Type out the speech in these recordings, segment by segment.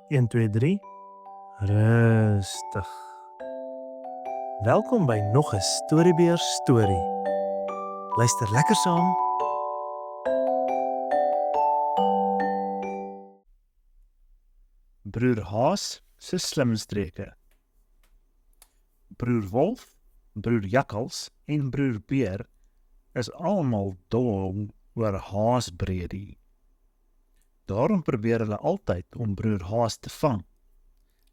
1, 2, 3. Rustig. Welkom by nog 'n Storiebeer storie. Luister lekker saam. Broer Haas se slimstreke. Broer Wolf, broer Jakkals en broer Beer is almal dol oor haasbredie. Daarom probeer hulle altyd om broer Haas te vang.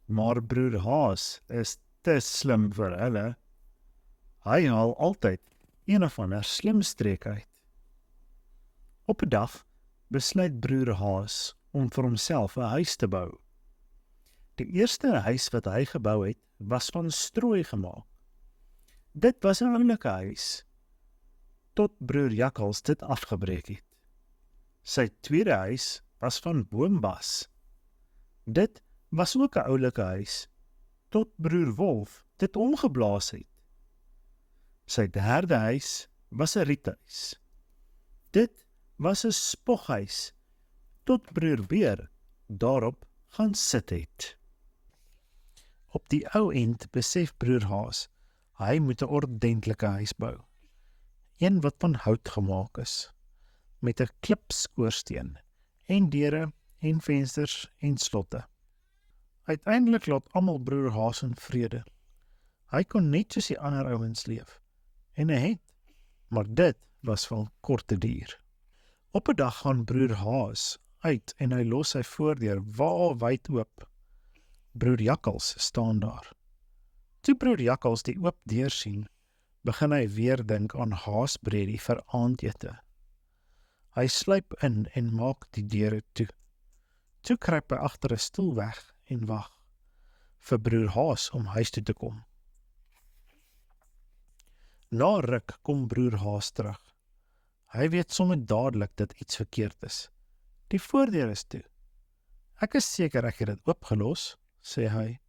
Maar broer Haas is te slim vir hulle. Hy haal altyd een of ander slimstreek uit. Op 'n dag besluit broer Haas om vir homself 'n huis te bou. Die eerste huis wat hy gebou het, was van strooi gemaak. Dit was 'n oulike huis, tot broer Jakkals dit afgebreek het. Sy tweede huis was van boombas. Dit was ook 'n oulike huis, tot broer Wolf dit omgeblaas het. Sy derde huis was 'n riethuis. Dit was 'n spoghuis, tot broer Beer daarop gaan sit het. Op die ou end besef broer Haas, hy moet 'n ordentlike huis bou. Een wat van hout gemaak is, met 'n klipskoorsteen en deure en vensters en slotte. Uiteindelik laat almal broer Haas in vrede. Hy kon net soos die ander ouens leef, en hy het, maar dit was van korte duur. Op 'n dag gaan broer Haas uit en hy los sy voordeur wyd oop. Broer Jakkals staan daar. Toe broer Jakkals die oop deur sien, begin hy weer dink aan haasbredie vir aandete. Hy sluip in en maak die deure toe. Toe kruip hy agter 'n stoel weg en wag vir broer Haas om huis toe te kom. Na ruk kom broer Haas terug. Hy weet sommer dadelik dat iets verkeerd is. Die voordeur is toe. Ek is seker ek het dit oopgelos, sê hy.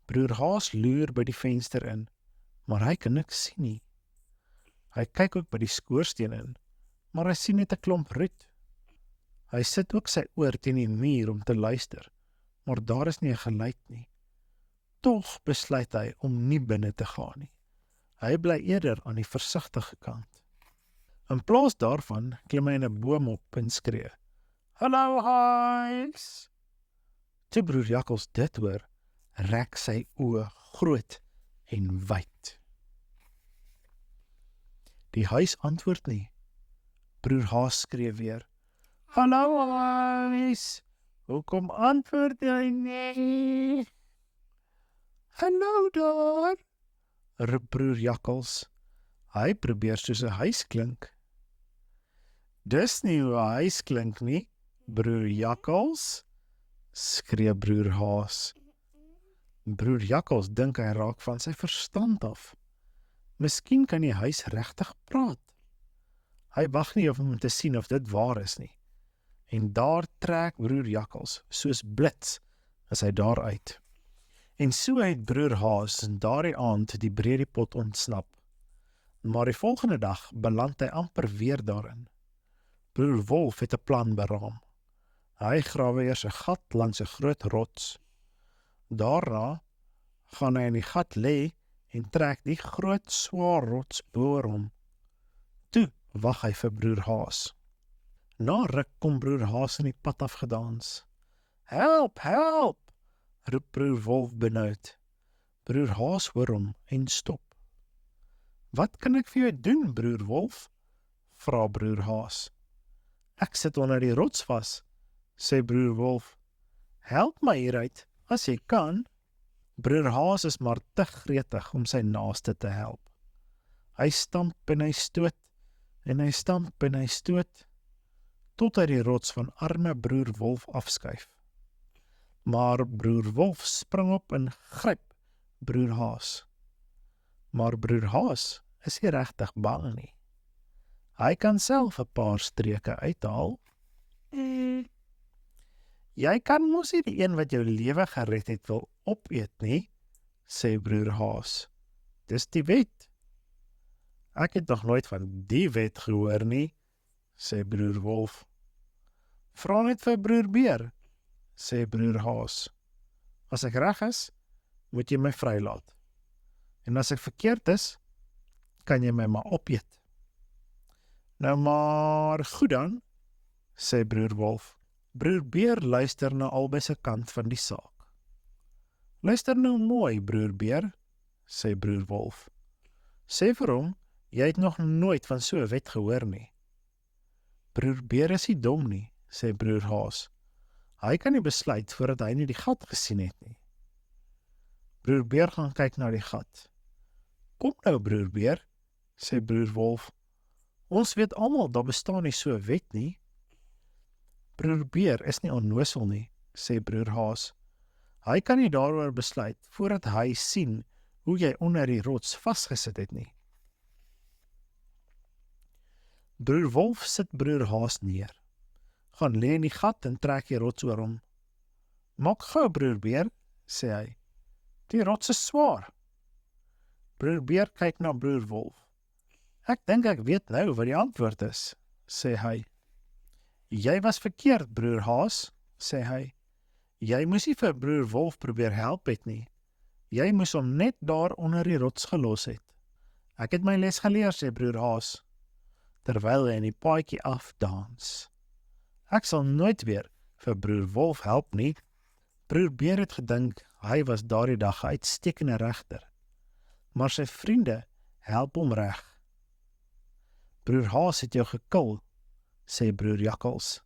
Broer Haas loer by die venster in, maar hy kan niks sien nie. Hy kyk ook by die skoorsteen in, maar hy sien net 'n klomp roet. Hy sit ook sy oor teen die muur om te luister, maar daar is nie 'n geluid nie. Tog besluit hy om nie binne te gaan nie. Hy bly eerder aan die versigtige kant. In plaas daarvan klim hy in 'n boom op en skree, "Hallo huis!" Toe broer Jakkals dit hoor, rek sy oë groot en wyd. Die huis antwoord nie. Broer Haas skree weer, "Hallo huis! Hoekom antwoord jy nie?" "Hallo daar!" roep broer Jakkals. Hy probeer soos 'n huis klink. "Dis nie hoe 'n huis klink nie, broer Jakkals," skree broer Haas. Broer Jakkals dink hy raak van sy verstand af. Miskien kan die huis regtig praat. Hy wag nie om te sien of dit waar is nie. En daar trek broer Jakkals soos blits as hy daar uit. En so het broer Haas daardie aand die brediepot ontsnap. Maar die volgende dag beland hy amper weer daarin. Broer Wolf het 'n plan beraam. Hy grawe eers 'n gat langs 'n groot rots. Daarna gaan hy in die gat lê en trek die groot swaar rots bo hom. Toe wag hy vir broer Haas. Na ruk kom broer Haas in die pad afgedans. "Help, help!" roep broer Wolf benoud. Broer Haas hoor hom en stop. "Wat kan ek vir jou doen, broer Wolf?" vra broer Haas. "Ek sit onder die rots vas," sê broer Wolf. "Help my hieruit, as jy kan." Broer Haas is maar te gretig om sy naaste te help. Hy stamp en hy stoot, en hy stamp en hy stoot, tot hy die rots van arme broer Wolf afskuif. Maar broer Wolf spring op en gryp broer Haas. Maar broer Haas is nie regtig bang nie. Hy kan self 'n paar streke uithaal. "Jy kan mos nie die een wat jou lewe gered het wil opeet nie," sê broer Haas. "Dis die wet." "Ek het nog nooit van die wet gehoor nie," sê broer Wolf. "Vra net vir broer Beer," sê broer Haas. As ek reg is, moet jy my vrylaat. En as ek verkeerd is, kan jy my maar opeet. Nou maar goed dan, sê broer Wolf. Broer Beer luister na albei se kant van die saak. Luister nou mooi, broer Beer, sê broer Wolf. Sê vir hom, jy het nog nooit van so 'n wet gehoor nie. Broer Beer is nie dom nie, sê broer Haas. Hy kan nie besluit voordat hy nie die gat gesien het nie. Broer Beer gaan kyk na die gat. Kom nou, broer Beer, sê broer Wolf. Ons weet almal, daar bestaan nie so 'n wet nie. Broer Beer is nie onnosel nie, sê broer Haas. Hy kan nie daaroor besluit voordat hy sien hoe jy onder die rots vasgesit het nie. Broer Wolf sit broer Haas neer. Gaan lê in die gat en trek die rots oor hom. Maak gou, broer Beer, sê hy. Die rots is swaar. Broer Beer kyk na broer Wolf. Ek dink ek weet nou wat die antwoord is, sê hy. Jy was verkeerd, broer Haas, sê hy. Jy moes nie vir broer Wolf probeer help het nie. Jy moes hom net daar onder die rots gelos het. Ek het my les geleer, sê broer Haas, terwyl hy in die paadjie afdans. Ek sal nooit weer vir broer Wolf help nie. Broer Beer het gedink hy was daardie dag 'n uitstekende regter, maar sy vriende help hom reg. Broer Haas het jou gekil, sê broer Jakkals.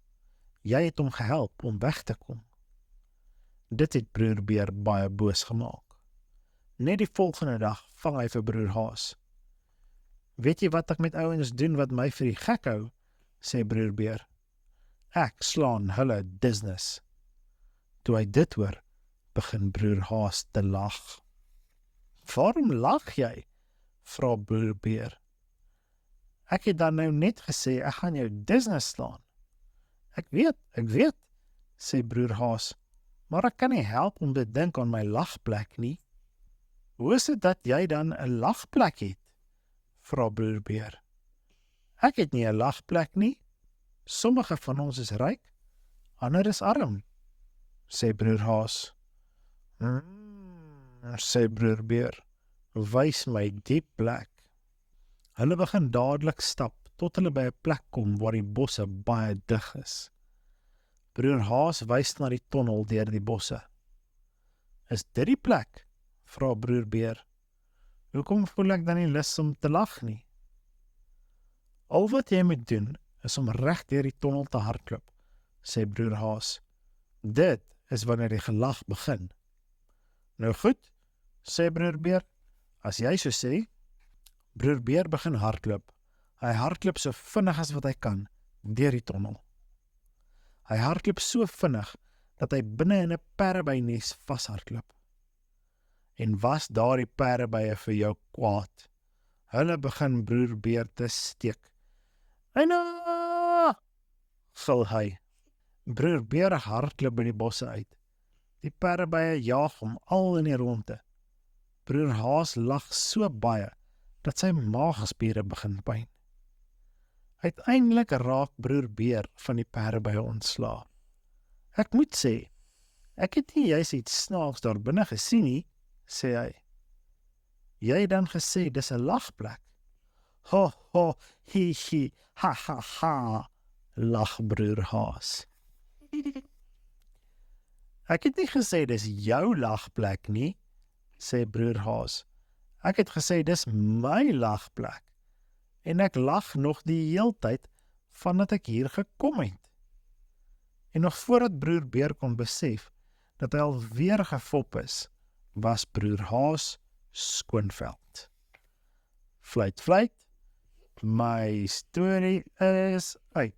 Jy het hom gehelp om weg te kom. Dit het broer Beer baie boos gemaak. Net die volgende dag vang hy vir broer Haas. Weet jy wat ek met ouens doen wat my vir die gek hou, sê broer Beer. Ek slaan hulle business. Toe hy dit hoor, begin broer Haas te lag. Waarom lag jy? Vra broer Beer. Ek het dan nou net gesê, ek gaan jou business slaan. Ek weet, sê broer Haas, maar ek kan nie help om te dink aan my lagplek nie. Hoe is dit dat jy dan 'n lagplek het? Vra broer Beer. Ek het nie 'n lagplek nie. Sommige van ons is ryk, ander is arm, sê broer Haas. Sê broer Beer, wys my die plek. Hulle begin dadelik stap tot hulle by 'n plek kom waar die bosse baie dig is. Broer Haas wys na die tonnel deur die bosse. Is dit die plek? Vra broer Beer. Hoekom voel ek dan nie lus om te lag nie? Al wat jy moet doen, is om reg deur die tonnel te hardloop, sê broer Haas. Dit is wanneer die gelag begin. Nou goed, sê broer Beer, as jy so sê. Broer Beer begin hardloop. Hy hardloop so vinnig as wat hy kan, deur die tonnel. Hy hardloop so vinnig, dat hy binne in 'n perdebynes vashardloop. En was daardie perdebye vir jou kwaad? Hulle begin broer Beer te steek. Eina! Gil hy. Broer Beer hardloop by die bosse uit. Die perdebye jaag hom al in die ronde. Broer Haas lag so baie, dat sy maagspiere begin pyn. Uiteindelik raak broer Beer van die perdebye ontslae. Ek moet sê, ek het nie juis iets snaaks daar binne gesien nie, sê hy. Jy het dan gesê, dis 'n lagplek. Ho, ho, hi, hi, ha, ha, ha, lag broer Haas. Ek het nie gesê, dis jou lagplek nie, sê broer Haas. Ek het gesê, dis my lagplek. En ek lag nog die heeltyd vandat ek hier gekom het. En nog voordat broer Beer kon besef dat hy alweer gefop is, was broer Haas skoonveld. Fluit, fluit, my storie is uit.